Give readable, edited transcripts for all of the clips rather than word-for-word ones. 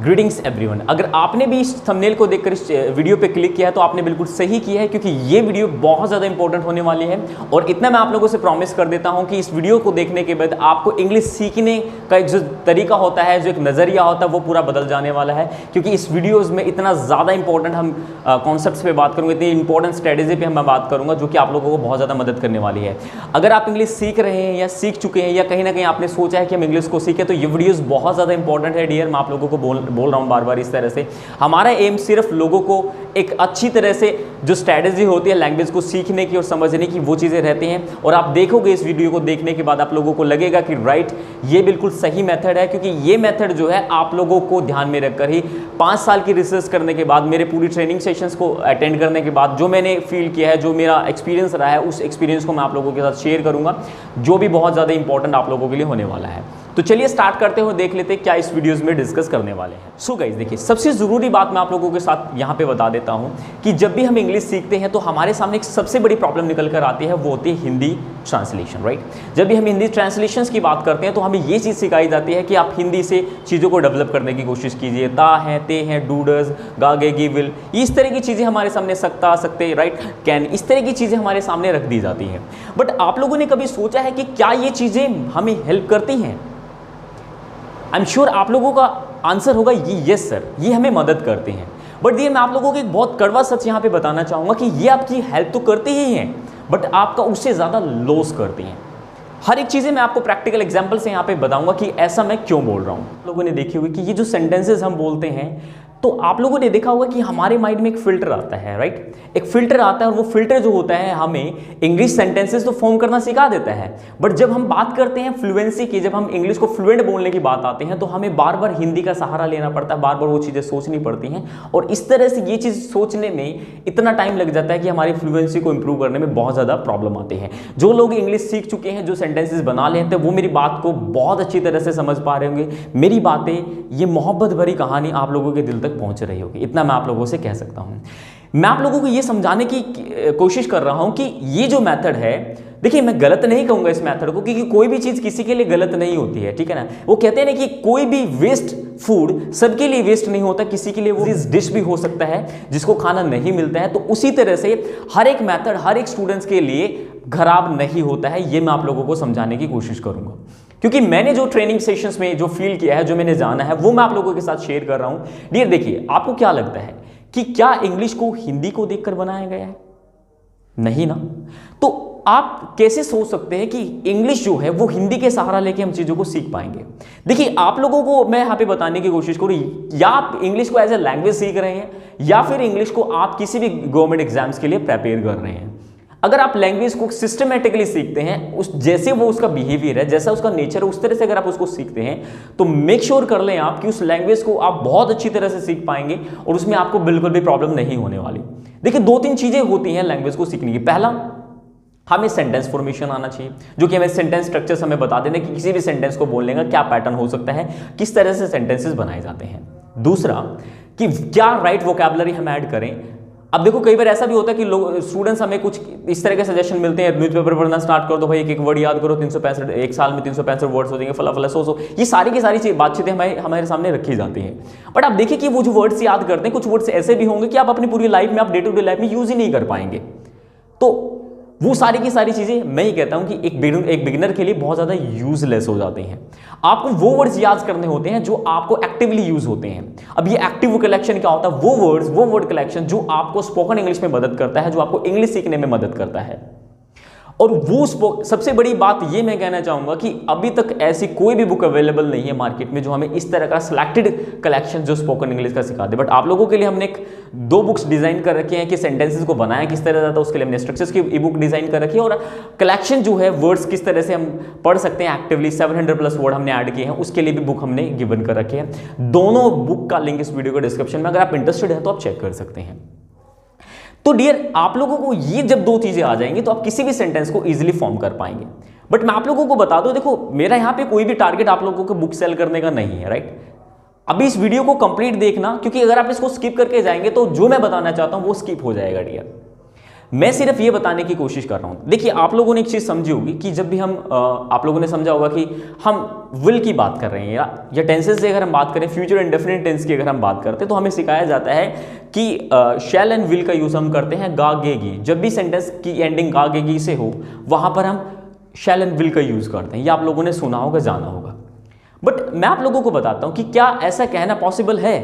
Greetings everyone. अगर आपने भी इस थंबनेल को देखकर इस वीडियो पे क्लिक किया है तो आपने बिल्कुल सही किया है, क्योंकि ये वीडियो बहुत ज़्यादा इंपॉर्टेंट होने वाली है। और इतना मैं आप लोगों से प्रॉमिस कर देता हूं कि इस वीडियो को देखने के बाद आपको इंग्लिश सीखने का एक जो तरीका होता है, जो एक नज़रिया होता है, वो पूरा बदल जाने वाला है। क्योंकि इस वीडियोज़ में इतना ज़्यादा इंपॉर्टेंट हम कॉन्सेप्ट्स पे बात करूँगा, इतनी इंपॉर्टेंट स्ट्रेटेजी पे मैं बात करूँगा जो कि आप लोगों को बहुत ज़्यादा मदद करने वाली है। अगर आप इंग्लिश सीख रहे हैं या सीख चुके हैं या कहीं ना कहीं आपने सोचा है कि हम इंग्लिश को सीखें, तो ये वीडियोज़ बहुत ज़्यादा इंपॉर्टेंट है डियर। मैं आप लोगों को बोल रहा हूँ बार बार इस तरह से। हमारा एम सिर्फ लोगों को एक अच्छी तरह से जो स्ट्रैटेजी होती है लैंग्वेज को सीखने की और समझने की, वो चीज़ें रहती हैं। और आप देखोगे इस वीडियो को देखने के बाद आप लोगों को लगेगा कि राइट, ये बिल्कुल सही मेथड है। क्योंकि ये मेथड जो है आप लोगों को ध्यान में रखकर ही 5 साल की रिसर्च करने के बाद, मेरे पूरी ट्रेनिंग सेशंस को अटेंड करने के बाद जो मैंने फील किया है, जो मेरा एक्सपीरियंस रहा है, उस एक्सपीरियंस को मैं आप लोगों के साथ शेयर करूंगा, जो भी बहुत ज़्यादा इंपॉर्टेंट आप लोगों के लिए होने वाला है। तो चलिए स्टार्ट करते हुए देख लेते हैं क्या इस वीडियोस में डिस्कस करने वाले हैं। सो गाइस देखिए, सबसे ज़रूरी बात मैं आप लोगों के साथ यहाँ पे बता देता हूँ कि जब भी हम इंग्लिश सीखते हैं तो हमारे सामने एक सबसे बड़ी प्रॉब्लम निकल कर आती है, वो होती है हिंदी ट्रांसलेशन, राइट। जब भी हम हिंदी ट्रांसलेशंस की बात करते हैं तो हमें ये चीज़ सिखाई जाती है कि आप हिंदी से चीज़ों को डेवलप करने की कोशिश कीजिए। ता हैं, ते हैं, डूडस, गा, गे, गी, विल, इस तरह की चीज़ें हमारे सामने, सकता, सकते, राइट, कैन, इस तरह की चीज़ें हमारे सामने रख दी जाती हैं। बट आप लोगों ने कभी सोचा है कि क्या ये चीज़ें हमें हेल्प करती हैं? आई एम श्योर आप लोगों का आंसर होगा ये, यस सर, ये हमें मदद करते हैं। बट ये मैं आप लोगों को एक बहुत कड़वा सच यहाँ पे बताना चाहूँगा कि ये आपकी हेल्प तो करते ही हैं, बट आपका उससे ज़्यादा लॉस करते हैं। हर एक चीज़ें मैं आपको प्रैक्टिकल एग्जाम्पल से यहाँ पे बताऊँगा कि ऐसा मैं क्यों बोल रहा हूँ। आप लोगों ने देखी होगी कि ये जो सेंटेंसेज हम बोलते हैं, तो आप लोगों ने देखा होगा कि हमारे माइंड में एक फिल्टर आता है, राइट। एक फिल्टर आता है और वो फिल्टर जो होता है हमें इंग्लिश सेंटेंसेस तो फॉर्म करना सिखा देता है। बट जब हम बात करते हैं फ्लुएंसी की, जब हम इंग्लिश को फ्लुएंट बोलने की बात आते हैं, तो हमें बार बार हिंदी का सहारा लेना पड़ता है, बार बार वो चीज़ें सोचनी पड़ती हैं। और इस तरह से ये चीज़ सोचने में इतना टाइम लग जाता है कि हमारी फ्लुएंसी को इंप्रूव करने में बहुत ज़्यादा प्रॉब्लम आती है। जो लोग इंग्लिश सीख चुके हैं, जो सेंटेंसेस बना लेते हैं, वो मेरी बात को बहुत अच्छी तरह से समझ पा रहे होंगे। मेरी बातें, ये मोहब्बत भरी कहानी आप लोगों के दिल तक पहुँच रही होगी, इतना मैं आप लोगों से कह सकता हूं। मैं आप लोगों को यह समझाने की कोशिश कर रहा हूं कि ये जो मेथड है, देखिए मैं गलत नहीं कहूंगा इस मेथड को, क्योंकि कोई भी चीज किसी के लिए गलत नहीं होती है, ठीक है ना। वो कहते हैं ना कि कोई भी वेस्ट फूड सबके लिए वेस्ट नहीं होता, किसी के लिए वो डिश भी हो सकता है जिसको खाना नहीं मिलता है। तो उसी तरह से हर एक मेथड हर एक स्टूडेंट्स के लिए खराब नहीं होता है, ये मैं आप लोगों को समझाने की कोशिश करूंगा। क्योंकि मैंने जो ट्रेनिंग सेशंस में जो फील किया है, जो मैंने जाना है, वो मैं आप लोगों के साथ शेयर कर रहा हूं। डियर देखिए, आपको क्या लगता है कि क्या इंग्लिश को हिंदी को देखकर बनाया गया है? नहीं ना। तो आप कैसे सोच सकते हैं कि इंग्लिश जो है वो हिंदी के सहारा लेके हम चीज़ों को सीख पाएंगे? देखिए, आप लोगों को मैं यहाँ पे बताने की कोशिश करूँ, या आप इंग्लिश को एज ए लैंग्वेज सीख रहे हैं, या फिर इंग्लिश को आप किसी भी गवर्नमेंट एग्जाम्स के लिए प्रिपेयर कर रहे हैं। अगर आप लैंग्वेज को सिस्टमेटिकली सीखते हैं, उस जैसे वो उसका बिहेवियर है, जैसा उसका नेचर है, उस तरह से अगर आप उसको सीखते हैं, तो मेक श्योर कर लें आप कि उस लैंग्वेज को आप बहुत अच्छी तरह से सीख पाएंगे और उसमें आपको बिल्कुल भी प्रॉब्लम नहीं होने वाली। देखिए, 2-3 चीजें होती हैं लैंग्वेज को सीखने की। पहला, हमें सेंटेंस फॉर्मेशन आना चाहिए, जो कि हमें सेंटेंस स्ट्रक्चर्स हमें बता देना कि किसी भी सेंटेंस को बोलने का क्या पैटर्न हो सकता है, किस तरह से सेंटेंसेस बनाए जाते हैं। दूसरा, कि क्या राइट वोकैबुलरी हम ऐड करें। अब देखो, कई बार ऐसा भी होता है कि लोग स्टूडेंट्स हमें कुछ इस तरह के सजेशन मिलते हैं, न्यूज़पेपर पढ़ना स्टार्ट कर दो भाई, एक वर्ड याद करो, 365 एक साल में 365 वर्ड्स हो जाएंगे, फला फला सो। ये सारी की सारी बातचीतें हमारे सामने रखी जाती हैं। बट आप देखिए कि वो जो वर्ड्स याद करते हैं, कुछ वर्ड्स ऐसे भी होंगे कि आप अपनी पूरी लाइफ में, आप डे टू डे लाइफ में यूज ही नहीं कर पाएंगे। तो वो सारी की सारी चीजें मैं ही कहता हूं कि एक बिगिनर के लिए बहुत ज्यादा यूजलेस हो जाते हैं। आपको वो वर्ड्स याद करने होते हैं जो आपको एक्टिवली यूज होते हैं। अब ये एक्टिव कलेक्शन क्या होता है? वो वर्ड कलेक्शन जो आपको स्पोकन इंग्लिश में मदद करता है, जो आपको इंग्लिश सीखने में मदद करता है। और वो सबसे बड़ी बात ये मैं कहना चाहूंगा कि अभी तक ऐसी कोई भी बुक अवेलेबल नहीं है मार्केट में जो हमें इस तरह का सिलेक्टेड कलेक्शन जो स्पोकन इंग्लिश का सिखा दे। बट आप लोगों के लिए हमने 2 बुक्स डिजाइन कर रखी हैं कि सेंटेंसेस को बनाया किस तरह जाता है, उसके लिए हमने स्ट्रक्चर्स की ई बुक डिजाइन कर रखी है, और कलेक्शन जो है वर्ड्स किस तरह से हम पढ़ सकते हैं एक्टिवली, 700+ वर्ड हमने ऐड किए हैं, उसके लिए भी बुक हमने गिवन कर रखी है। दोनों बुक का लिंक इस वीडियो के डिस्क्रिप्शन में, अगर आप इंटरेस्टेड है तो आप चेक कर सकते हैं। तो डियर, आप लोगों को ये जब 2 चीजें आ जाएंगी तो आप किसी भी सेंटेंस को इजीली फॉर्म कर पाएंगे। बट मैं आप लोगों को बता दूं, देखो मेरा यहाँ पे कोई भी टारगेट आप लोगों को बुक सेल करने का नहीं है, राइट। अभी इस वीडियो को कंप्लीट देखना, क्योंकि अगर आप इसको स्किप करके जाएंगे तो जो मैं बताना चाहता हूं वो स्किप हो जाएगा डियर। मैं सिर्फ ये बताने की कोशिश कर रहा हूं। देखिए, आप लोगों ने एक चीज समझी होगी कि जब भी हम आप लोगों ने समझा होगा कि हम विल की बात कर रहे हैं या टेंसेस से अगर हम बात करें, फ्यूचर इंडेफिनिट टेंस की अगर हम बात करते हैं, तो हमें सिखाया जाता है कि शैल एंड विल का यूज हम करते हैं गागेगी। जब भी सेंटेंस की एंडिंग गागेगी से हो, वहां पर हम शैल एंड विल का यूज करते हैं। ये आप लोगों ने सुना होगा, जाना होगा। बट मैं आप लोगों को बताता हूं कि क्या ऐसा कहना पॉसिबल है?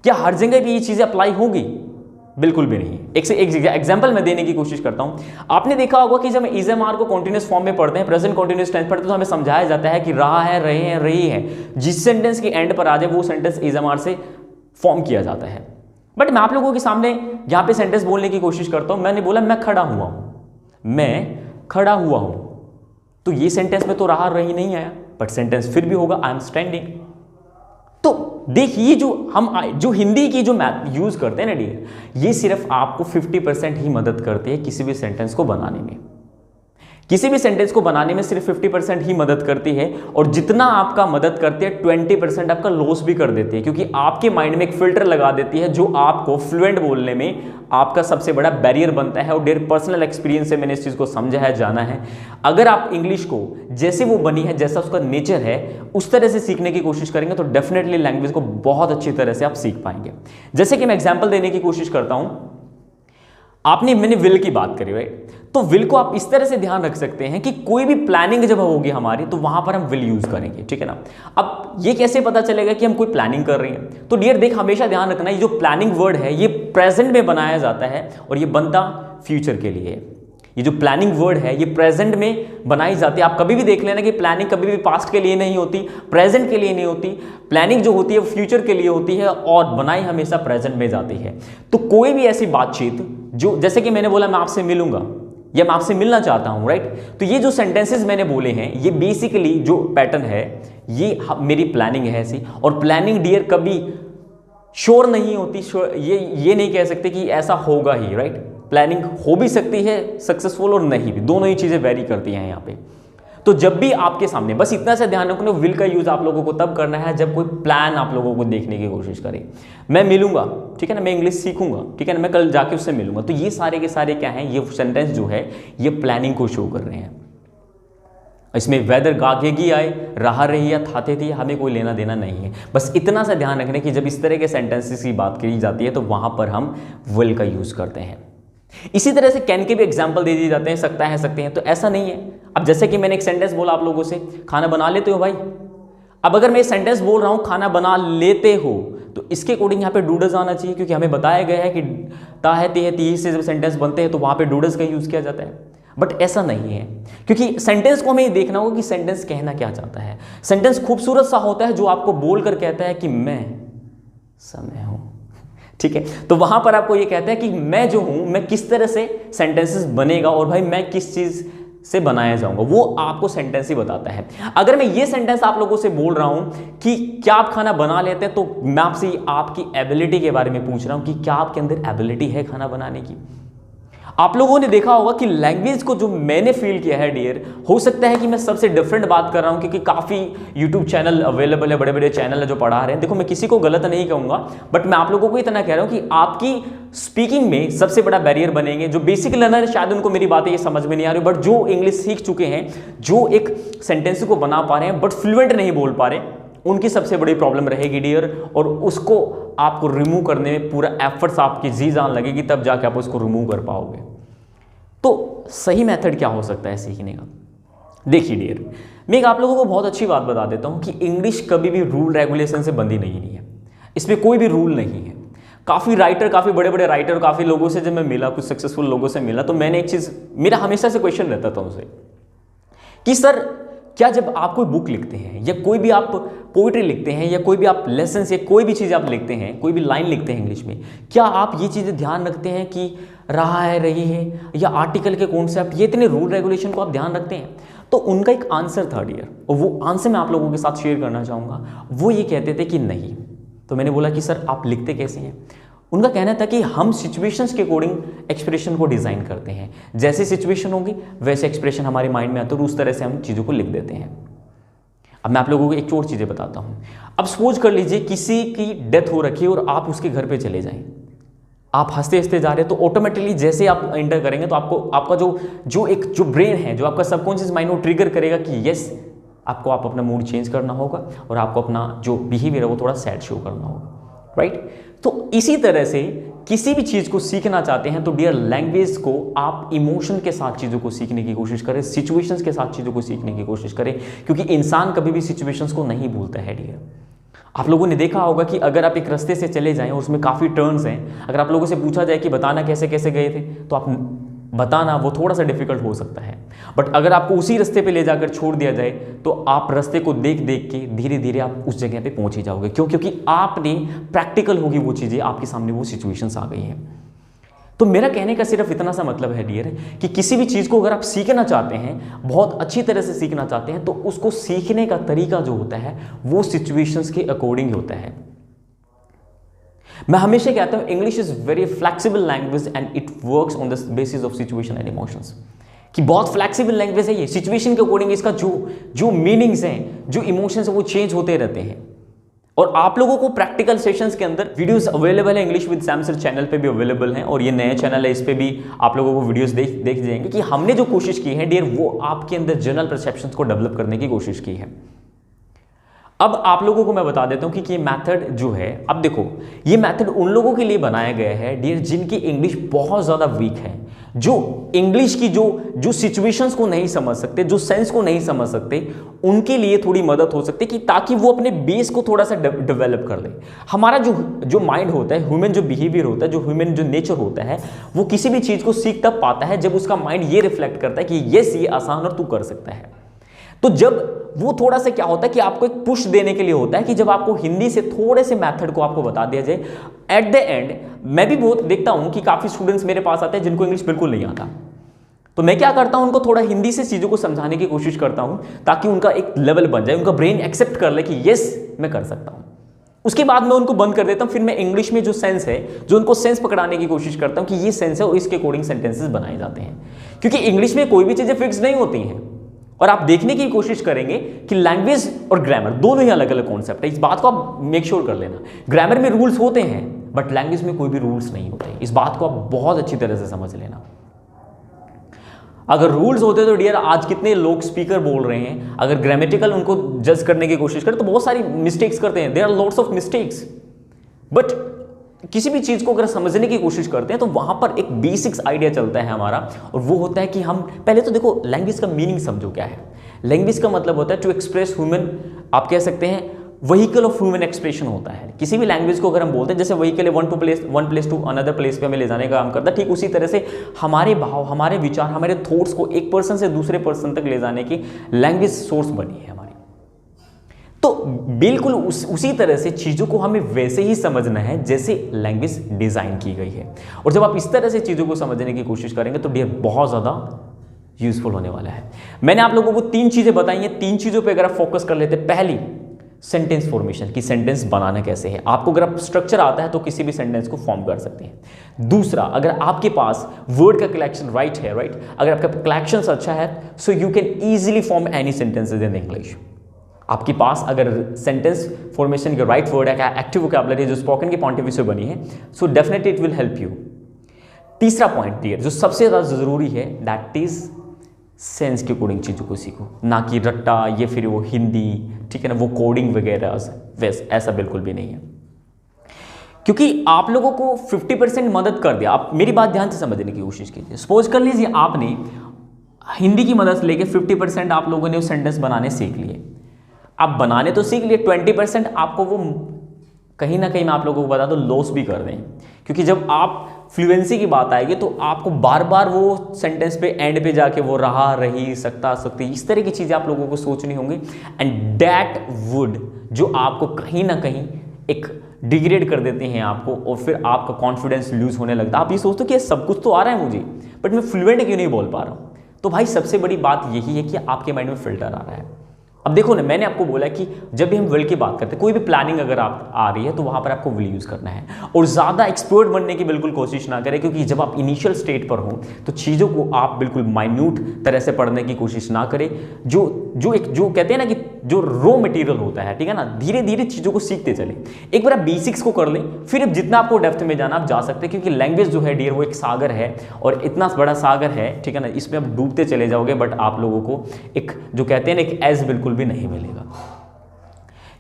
क्या हर जगह भी ये चीजें अप्लाई होगी? बिल्कुल भी नहीं। एक एग्जांपल मैं देने की कोशिश करता हूं। आपने देखा होगा कि जब हम इज एम आर को कॉन्टिन्यूस फॉर्म में पढ़ते हैं, प्रेजेंट कॉन्टिन्यूस टेंस पढ़ते हैं, तो हमें समझाया जाता है कि रहा है, रहे हैं, रही है। जिस सेंटेंस के एंड पर आ जाए वो सेंटेंस इज एम आर से फॉर्म किया जाता है। बट मैं आप लोगों के सामने यहां पे सेंटेंस बोलने की कोशिश करता हूं। मैंने बोला मैं खड़ा हुआ हूं, मैं खड़ा हुआ हूं, तो ये सेंटेंस में तो रहा रही नहीं आया, बट सेंटेंस फिर भी होगा आई एम स्टैंडिंग। तो देखिए, जो हिंदी की जो मैथ यूज करते हैं ना डियर, ये सिर्फ आपको 50% ही मदद करती है किसी भी सेंटेंस को बनाने में। किसी भी सेंटेंस को बनाने में सिर्फ 50% ही मदद करती है, और जितना आपका मदद करती है 20% आपका लॉस भी कर देती है, क्योंकि आपके माइंड में एक फिल्टर लगा देती है जो आपको फ्लुएंट बोलने में आपका सबसे बड़ा बैरियर बनता है। और डेयर पर्सनल एक्सपीरियंस से मैंने इस चीज को समझा है, जाना है। अगर आप इंग्लिश को जैसे वो बनी है, जैसा उसका नेचर है, उस तरह से सीखने की कोशिश करेंगे तो डेफिनेटली लैंग्वेज को बहुत अच्छी तरह से आप सीख पाएंगे। जैसे कि मैं एग्जाम्पल देने की कोशिश करता हूं, मैंने विल की बात करी, राइट? तो विल को आप इस तरह से ध्यान रख सकते हैं कि कोई भी प्लानिंग जब होगी हमारी, तो वहां पर हम विल यूज करेंगे, ठीक है ना। अब ये कैसे पता चलेगा कि हम कोई प्लानिंग कर रहे हैं? तो डियर देख, हमेशा ध्यान रखना, ये जो प्लानिंग वर्ड है ये प्रेजेंट में बनाया जाता है और ये बनता फ्यूचर के लिए है। ये जो प्लानिंग वर्ड है ये प्रेजेंट में बनाई जाती है। आप कभी भी देख लेना कि प्लानिंग कभी भी पास्ट के लिए नहीं होती, प्रेजेंट के लिए नहीं होती। प्लानिंग जो होती है वो फ्यूचर के लिए होती है और बनाई हमेशा प्रेजेंट में जाती है। तो कोई भी ऐसी बातचीत जो, जैसे कि मैंने बोला मैं आपसे मिलूंगा या मैं आपसे मिलना चाहता हूं, राइट? तो ये जो सेंटेंसेस मैंने बोले हैं, ये बेसिकली जो पैटर्न है ये मेरी प्लानिंग है ऐसी। और प्लानिंग डियर कभी श्योर नहीं होती, ये नहीं कह सकते कि ऐसा होगा ही, राइट? प्लानिंग हो भी सकती है सक्सेसफुल और नहीं भी, दोनों ही चीजें वेरी करती हैं यहाँ पे। तो जब भी आपके सामने, बस इतना सा ध्यान रखना, विल का यूज आप लोगों को तब करना है जब कोई प्लान आप लोगों को देखने की कोशिश करे। मैं मिलूंगा, ठीक है ना, मैं इंग्लिश सीखूंगा, ठीक है ना, मैं कल जाके उससे मिलूंगा। तो ये सारे के सारे क्या हैं, ये सेंटेंस जो है ये प्लानिंग को शो कर रहे हैं। इसमें वेदर गागेगी आए, रहा रही या थाते थी, हमें कोई लेना देना नहीं है। बस इतना सा ध्यान रखने कि जब इस तरह के सेंटेंसेस की बात करी जाती है तो वहां पर हम विल का यूज करते हैं। इसी तरह से कैन के भी एग्जाम्पल दे दिए जाते हैं, सकता है, सकते हैं, तो ऐसा नहीं है। अब जैसे कि मैंने एक सेंटेंस बोला आप लोगों से, खाना बना लेते हो भाई। अब अगर मैं सेंटेंस बोल रहा हूं खाना बना लेते हो, तो इसके अकॉर्डिंग यहाँ पे डूडस आना चाहिए, क्योंकि हमें बताया गया है कि ताहती है ती से जब सेंटेंस बनते हैं तो वहां पे डूडस का यूज किया जाता है। बट ऐसा नहीं है, क्योंकि सेंटेंस को हमें ये देखना होगा कि सेंटेंस कहना क्या चाहता है। सेंटेंस खूबसूरत सा होता है जो आपको बोलकर कहता है कि मैं समय हूं, ठीक है। तो वहां पर आपको ये कहता है कि मैं जो हूं, मैं किस तरह से सेंटेंसेस बनेगा और भाई मैं किस चीज से बनाया जाऊंगा, वो आपको सेंटेंस ही बताता है। अगर मैं ये सेंटेंस आप लोगों से बोल रहा हूं कि क्या आप खाना बना लेते हैं, तो मैं आपसे आपकी एबिलिटी के बारे में पूछ रहा हूं कि क्या आपके अंदर एबिलिटी है खाना बनाने की। आप लोगों ने देखा होगा कि लैंग्वेज को जो मैंने फील किया है डियर, हो सकता है कि मैं सबसे डिफरेंट बात कर रहा हूं, क्योंकि काफी यूट्यूब चैनल अवेलेबल है, बड़े बड़े चैनल है जो पढ़ा रहे हैं। देखो, मैं किसी को गलत नहीं कहूंगा, बट मैं आप लोगों को इतना कह रहा हूं कि आपकी स्पीकिंग में सबसे बड़ा बैरियर बनेंगे जो बेसिक लर्नर, शायद उनको मेरी बातें ये समझ में नहीं आ रही, बट जो इंग्लिश सीख चुके हैं, जो एक सेंटेंस को बना पा रहे हैं बट फ्लुएंट नहीं बोल पा रहे, उनकी सबसे बड़ी प्रॉब्लम रहेगी डियर। और उसको आपको रिमूव करने में पूरा एफर्ट्स आपकी जी जान लगेगी, तब जाके आप उसको रिमूव कर पाओगे। तो सही मेथड क्या हो सकता है सीखने का? देखिए डियर, मैं एक आप लोगों को बहुत अच्छी बात बता देता हूं कि इंग्लिश कभी भी रूल रेगुलेशन से बंधी नहीं है। इसमें कोई भी रूल नहीं है। काफ़ी बड़े बड़े राइटर, काफ़ी लोगों से जब मैं मिला, कुछ सक्सेसफुल लोगों से मिला, तो मैंने एक चीज़, मेरा हमेशा से क्वेश्चन रहता था उनसे कि सर, क्या जब आप कोई बुक लिखते हैं या कोई भी आप पोइट्री लिखते हैं या कोई भी आप लेसन या कोई भी चीज़ आप लिखते हैं, कोई भी लाइन लिखते हैं इंग्लिश में, क्या आप ये चीज़ें ध्यान रखते हैं कि रहा है, रही है, या आर्टिकल के कॉन्सेप्ट, ये इतने रूल रेगुलेशन को आप ध्यान रखते हैं? तो उनका एक आंसर था डियर, और वो आंसर मैं आप लोगों के साथ शेयर करना चाहूँगा। वो ये कहते थे कि नहीं। तो मैंने बोला कि सर आप लिखते कैसे हैं? उनका कहना था कि हम सिचुएशंस के अकॉर्डिंग एक्सप्रेशन को डिज़ाइन करते हैं। जैसे सिचुएशन होगी वैसे एक्सप्रेशन हमारे माइंड में आता है, और उस तरह से हम चीज़ों को लिख देते हैं। अब मैं आप लोगों को एक और चीज़ें बताता हूँ। अब सपोज कर लीजिए किसी की डेथ हो रखी है और आप उसके घर पे चले जाएं, आप हंसते हंसते जा रहे हैं तो ऑटोमेटिकली जैसे आप एंटर करेंगे तो आपको आपका जो ब्रेन है, जो आपका सबकॉन्शियस माइंड, वो ट्रिगर करेगा कि यस, आपको अपना मूड चेंज करना होगा और आपको अपना जो बिहेवियर है वो थोड़ा सैड शो करना होगा, राइट। तो इसी तरह से किसी भी चीज़ को सीखना चाहते हैं तो डियर, लैंग्वेज को आप इमोशन के साथ चीज़ों को सीखने की कोशिश करें, सिचुएशंस के साथ चीज़ों को सीखने की कोशिश करें, क्योंकि इंसान कभी भी सिचुएशंस को नहीं भूलता है डियर। आप लोगों ने देखा होगा कि अगर आप एक रास्ते से चले जाएं और उसमें काफ़ी टर्न्स हैं, अगर आप लोगों से पूछा जाए कि बताना कैसे कैसे गए थे, तो आप बताना वो थोड़ा सा डिफिकल्ट हो सकता है। बट अगर आपको उसी रास्ते पे ले जाकर छोड़ दिया जाए तो आप रास्ते को देख देख के धीरे धीरे आप उस जगह पे पहुंच ही जाओगे। क्यों? क्योंकि आपने प्रैक्टिकल होगी वो चीज़ें, आपके सामने वो सिचुएशंस आ गई हैं। तो मेरा कहने का सिर्फ इतना सा मतलब है डियर कि किसी भी चीज़ को अगर आप सीखना चाहते हैं, बहुत अच्छी तरह से सीखना चाहते हैं, तो उसको सीखने का तरीका जो होता है वो सिचुएशंस के अकॉर्डिंग होता है। मैं हमेशा कहता हूं English is very flexible language and it works on the basis of situation and emotions. कि बहुत फ्लेक्सिबल लैंग्वेज है ये, सिचुएशन के अकॉर्डिंग इसका जो मीनिंग्स हैं, जो इमोशंस हैं, वो चेंज होते रहते हैं। और आप लोगों को प्रैक्टिकल सेशंस के अंदर वीडियोस अवेलेबल है, English with Sam sir channel पे भी अवेलेबल हैं, और ये नया चैनल है, इस पे भी आप लोगों को वीडियोस देख जाएंगे कि हमने जो कोशिश की है डियर, वो आपके अंदर जनरल परसेप्शंस को डेवलप करने की कोशिश की है। अब आप लोगों को मैं बता देता हूं कि ये मेथड जो है, अब देखो ये मेथड उन लोगों के लिए बनाया गया है डियर जिनकी इंग्लिश बहुत ज़्यादा वीक है, जो इंग्लिश की जो सिचुएशंस को नहीं समझ सकते, जो सेंस को नहीं समझ सकते, उनके लिए थोड़ी मदद हो सकती है कि ताकि वो अपने बेस को थोड़ा सा डेवलप कर ले। हमारा जो माइंड होता है, ह्यूमन जो बिहेवियर होता है, जो ह्यूमन जो नेचर होता है, वो किसी भी चीज़ को सीख तब पाता है जब उसका माइंड ये रिफ्लेक्ट करता है कि यस ये आसान और तू कर सकता है। तो जब वो थोड़ा सा क्या होता है कि आपको एक पुश देने के लिए होता है कि जब आपको हिंदी से थोड़े से मेथड को आपको बता दिया जाए, एट द एंड मैं भी बहुत देखता हूं कि काफ़ी स्टूडेंट्स मेरे पास आते हैं जिनको इंग्लिश बिल्कुल नहीं आता, तो मैं क्या करता हूं, उनको थोड़ा हिंदी से चीज़ों को समझाने की कोशिश करता हूं ताकि उनका एक लेवल बन जाए, उनका ब्रेन एक्सेप्ट कर ले कि यस मैं कर सकता हूं। उसके बाद मैं उनको बंद कर देता हूं, फिर मैं इंग्लिश में जो सेंस है, जो उनको सेंस पकड़ाने की कोशिश करता हूं कि ये सेंस है और इसके अकॉर्डिंग सेंटेंसेस बनाए जाते हैं। क्योंकि इंग्लिश में कोई भी चीज़ें फिक्स नहीं होती हैं, और आप देखने की कोशिश करेंगे कि लैंग्वेज और ग्रामर दोनों ही अलग अलग कॉन्सेप्ट है। इस बात को आप मेक श्योर कर लेना। ग्रामर में रूल्स होते हैं बट लैंग्वेज में कोई भी रूल्स नहीं होते, इस बात को आप बहुत अच्छी तरह से समझ लेना। अगर रूल्स होते तो डियर आज कितने लोग स्पीकर बोल रहे हैं, अगर ग्रामेटिकल उनको जज करने की कोशिश करें तो बहुत सारी मिस्टेक्स करते हैं, there are lots of mistakes. But किसी भी चीज़ को अगर समझने की कोशिश करते हैं तो वहाँ पर एक बेसिक्स आइडिया चलता है हमारा, और वो होता है कि हम पहले तो देखो लैंग्वेज का मीनिंग समझो क्या है। लैंग्वेज का मतलब होता है टू एक्सप्रेस ह्यूमन, आप कह सकते हैं व्हीकल ऑफ ह्यूमन एक्सप्रेशन होता है। किसी भी लैंग्वेज को अगर हम बोलते हैं, जैसे व्हीकल है one place to another place पे हमें ले जाने का काम करता है, ठीक उसी तरह से हमारे भाव, हमारे विचार, हमारे थॉट्स को एक पर्सन से दूसरे पर्सन तक ले जाने की लैंग्वेज सोर्स बनी है हमारी। तो बिल्कुल उसी तरह से चीज़ों को हमें वैसे ही समझना है जैसे लैंग्वेज डिज़ाइन की गई है। और जब आप इस तरह से चीज़ों को समझने की कोशिश करेंगे तो डियर बहुत ज़्यादा यूजफुल होने वाला है। मैंने आप लोगों को 3 चीज़ें बताई हैं, 3 चीज़ों पे अगर आप फोकस कर लेते, पहली सेंटेंस फॉर्मेशन की, सेंटेंस बनाना कैसे है। आपको अगर आप स्ट्रक्चर आता है तो किसी भी सेंटेंस को फॉर्म कर सकते हैं। दूसरा, अगर आपके पास वर्ड का कलेक्शन राइट है, राइट, अगर आपका कलेक्शन अच्छा है so you can easily form any sentences in English. आपके पास अगर सेंटेंस फॉर्मेशन के राइट वर्ड है, एक्टिव वोकैबुलरी जो स्पोकन के पॉइंट ऑफ व्यू से बनी है, so definitely it will help you. तीसरा पॉइंट डियर जो सबसे ज़्यादा ज़रूरी है, दैट इज सेंस के अकॉर्डिंग चीज़ों को सीखो, ना कि रट्टा या फिर वो हिंदी, ठीक है ना, वो कोडिंग वगैरह वैसे ऐसा बिल्कुल भी नहीं है। क्योंकि आप लोगों को 50% मदद कर दिया। आप मेरी बात ध्यान से समझने की कोशिश कीजिए। सपोज कर लीजिए आपने हिंदी की मदद लेके 50% आप लोगों ने वो सेंटेंस बनाने सीख लिए। आप बनाने तो सीख लिए, 20% आपको वो कहीं ना कहीं मैं आप लोगों को बता दूं लॉस भी कर दें, क्योंकि जब आप फ्लुएंसी की बात आएगी तो आपको बार बार वो सेंटेंस पे एंड पे जाके वो रहा, रही, सकता, सकती, इस तरह की चीज़ें आप लोगों को सोचनी होंगी, एंड दैट वुड जो आपको कहीं ना कहीं एक डिग्रेड कर देते हैं आपको, और फिर आपका कॉन्फिडेंस लूज होने लगता है। आप ये सोचते हो कि सब कुछ तो आ रहा है मुझे बट मैं फ्लुएंट क्यों नहीं बोल पा रहा हूँ। तो भाई सबसे बड़ी बात यही है कि आपके माइंड में फिल्टर आ रहा है। अब देखो ना, मैंने आपको बोला कि जब भी हम विल की बात करते हैं, कोई भी प्लानिंग अगर आप आ रही है तो वहाँ पर आपको विल यूज़ करना है, और ज़्यादा एक्सपर्ट बनने की बिल्कुल कोशिश ना करें, क्योंकि जब आप इनिशियल स्टेट पर हो तो चीज़ों को आप बिल्कुल माइन्यूट तरह से पढ़ने की कोशिश ना करें। जो कहते हैं ना कि जो रॉ मटेरियल होता है, ठीक है ना, धीरे धीरे चीज़ों को सीखते चले। एक बार आप बेसिक्स को कर लें, फिर अब जितना आपको डेप्थ में जाना आप जा सकते हैं, क्योंकि लैंग्वेज जो है डियर वो एक सागर है, और इतना बड़ा सागर है, ठीक है ना, इसमें आप डूबते चले जाओगे, बट आप लोगों को एक जो कहते हैं ना एक एज बिल्कुल भी नहीं मिलेगा।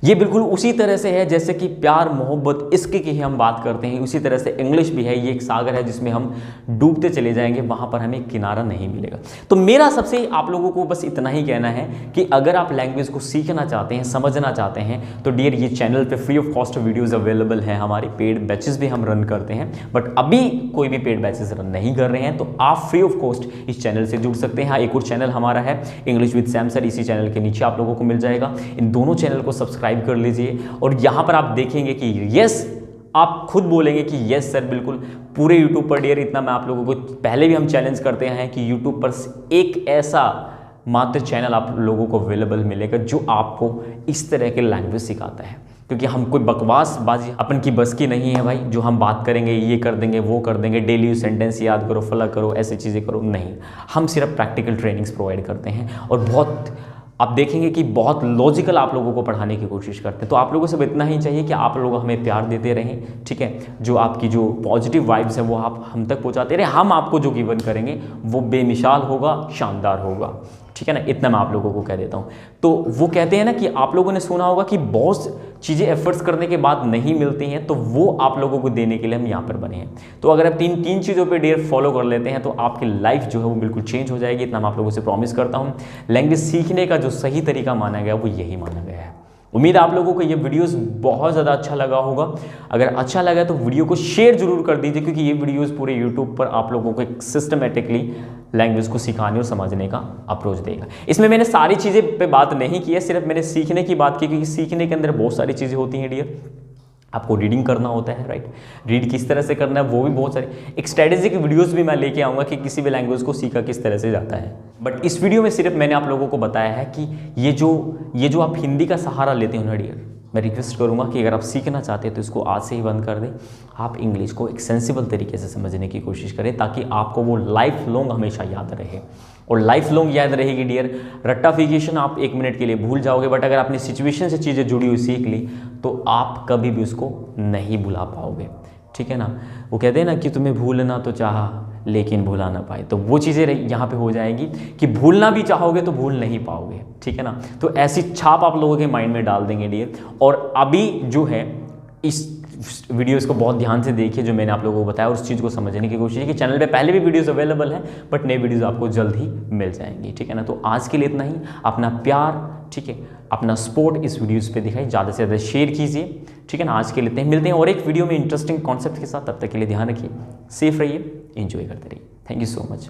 ये बिल्कुल उसी तरह से है जैसे कि प्यार मोहब्बत इश्क की हम बात करते हैं, उसी तरह से इंग्लिश भी है, ये एक सागर है जिसमें हम डूबते चले जाएंगे, वहाँ पर हमें किनारा नहीं मिलेगा। तो मेरा सबसे आप लोगों को बस इतना ही कहना है कि अगर आप लैंग्वेज को सीखना चाहते हैं, समझना चाहते हैं, तो डियर ये चैनल पे free of cost videos available हैं। हमारे पेड बैचेस भी हम रन करते हैं, बट अभी कोई भी पेड बैचेस रन नहीं कर रहे हैं, तो आप फ्री ऑफ कॉस्ट इस चैनल से जुड़ सकते हैं। हाँ, एक और चैनल हमारा है इंग्लिश विद सैम सर, इसी चैनल के नीचे आप लोगों को मिल जाएगा। इन दोनों चैनल को सब्सक्राइब कर लीजिए, और यहां पर आप देखेंगे कि यस, आप खुद बोलेंगे कि यस सर, बिल्कुल पूरे यूट्यूब पर डियर इतना मैं आप लोगों को पहले भी हम चैलेंज करते हैं कि यूट्यूब पर एक ऐसा मात्र चैनल आप लोगों को अवेलेबल मिलेगा जो आपको इस तरह के लैंग्वेज सिखाता है, क्योंकि हम कोई बकवास बाजी अपन की बस की नहीं है भाई, जो हम बात करेंगे ये कर देंगे वो कर देंगे, डेली सेंटेंस याद करो, फला करो, ऐसी चीज़ें करो, नहीं। हम सिर्फ प्रैक्टिकल ट्रेनिंग्स प्रोवाइड करते हैं, और बहुत आप देखेंगे कि बहुत लॉजिकल आप लोगों को पढ़ाने की कोशिश करते हैं। तो आप लोगों से इतना ही चाहिए कि आप लोग हमें प्यार देते रहें, ठीक है, जो आपकी जो पॉजिटिव वाइब्स है वो आप हम तक पहुंचाते रहें। हम आपको जो गिवन करेंगे वो बेमिसाल होगा, शानदार होगा, ठीक है ना, इतना मैं आप लोगों को कह देता हूँ। तो वो कहते हैं ना कि आप लोगों ने सुना होगा कि बहुत चीज़ें एफर्ट्स करने के बाद नहीं मिलती हैं, तो वो आप लोगों को देने के लिए हम यहाँ पर बने हैं। तो अगर आप तीन चीज़ों पे डियर फॉलो कर लेते हैं तो आपकी लाइफ जो है वो बिल्कुल चेंज हो जाएगी, इतना मैं आप लोगों से प्रॉमिस करता हूँ। लैंग्वेज सीखने का जो सही तरीका माना गया वो यही माना गया है। उम्मीद है आप लोगों को ये वीडियोस बहुत ज़्यादा अच्छा लगा होगा। अगर अच्छा लगा तो वीडियो को शेयर जरूर कर दीजिए, क्योंकि ये वीडियोस पूरे यूट्यूब पर आप लोगों को एक सिस्टमेटिकली लैंग्वेज को सिखाने और समझने का अप्रोच देगा। इसमें मैंने सारी चीज़ें पे बात नहीं की है, सिर्फ मैंने सीखने की बात की, क्योंकि सीखने के अंदर बहुत सारी चीज़ें होती हैं डियर। आपको रीडिंग करना होता है, राइट, रीड किस तरह से करना है वो भी बहुत सारे एक स्ट्रेटेजी की वीडियोस भी मैं लेके आऊँगा कि किसी भी लैंग्वेज को सीखा किस तरह से जाता है। बट इस वीडियो में सिर्फ मैंने आप लोगों को बताया है कि ये जो आप हिंदी का सहारा लेते हो ना डियर, मैं रिक्वेस्ट करूंगा कि अगर आप सीखना चाहते हैं तो इसको आज से ही बंद कर दें। आप इंग्लिश को एक सेंसिबल तरीके से समझने की कोशिश करें, ताकि आपको वो लाइफ लॉन्ग हमेशा याद रहे। और लाइफ लॉन्ग याद रहेगी डियर। रट्टाफिकेशन आप 1 मिनट के लिए भूल जाओगे, बट अगर आपने सिचुएशन से चीज़ें जुड़ी हुई सीख ली तो आप कभी भी उसको नहीं भुला पाओगे, ठीक है ना। वो कहते हैं ना कि तुम्हें भूलना तो चाहा लेकिन भुला ना पाए, तो वो चीज़ें यहाँ पे हो जाएगी कि भूलना भी चाहोगे तो भूल नहीं पाओगे, ठीक है ना। तो ऐसी छाप आप लोगों के माइंड में डाल देंगे डियर। और अभी जो है इस वीडियोस को बहुत ध्यान से देखिए, जो मैंने आप लोगों को बताया, और उस चीज़ को समझने की कोशिश की। चैनल पे पहले भी वीडियोस अवेलेबल हैं, बट नए वीडियोस आपको जल्द ही मिल जाएंगी, ठीक है ना। तो आज के लिए इतना ही। अपना प्यार, ठीक है, अपना सपोर्ट इस वीडियोस पे दिखाई, ज़्यादा से ज़्यादा शेयर कीजिए, ठीक है ना। आज के लिए इतने ही, मिलते हैं और एक वीडियो में इंटरेस्टिंग कॉन्सेप्ट के साथ। तब तक के लिए ध्यान रखिए, सेफ रहिए, एंजॉय करते रहिए। Thank you so much.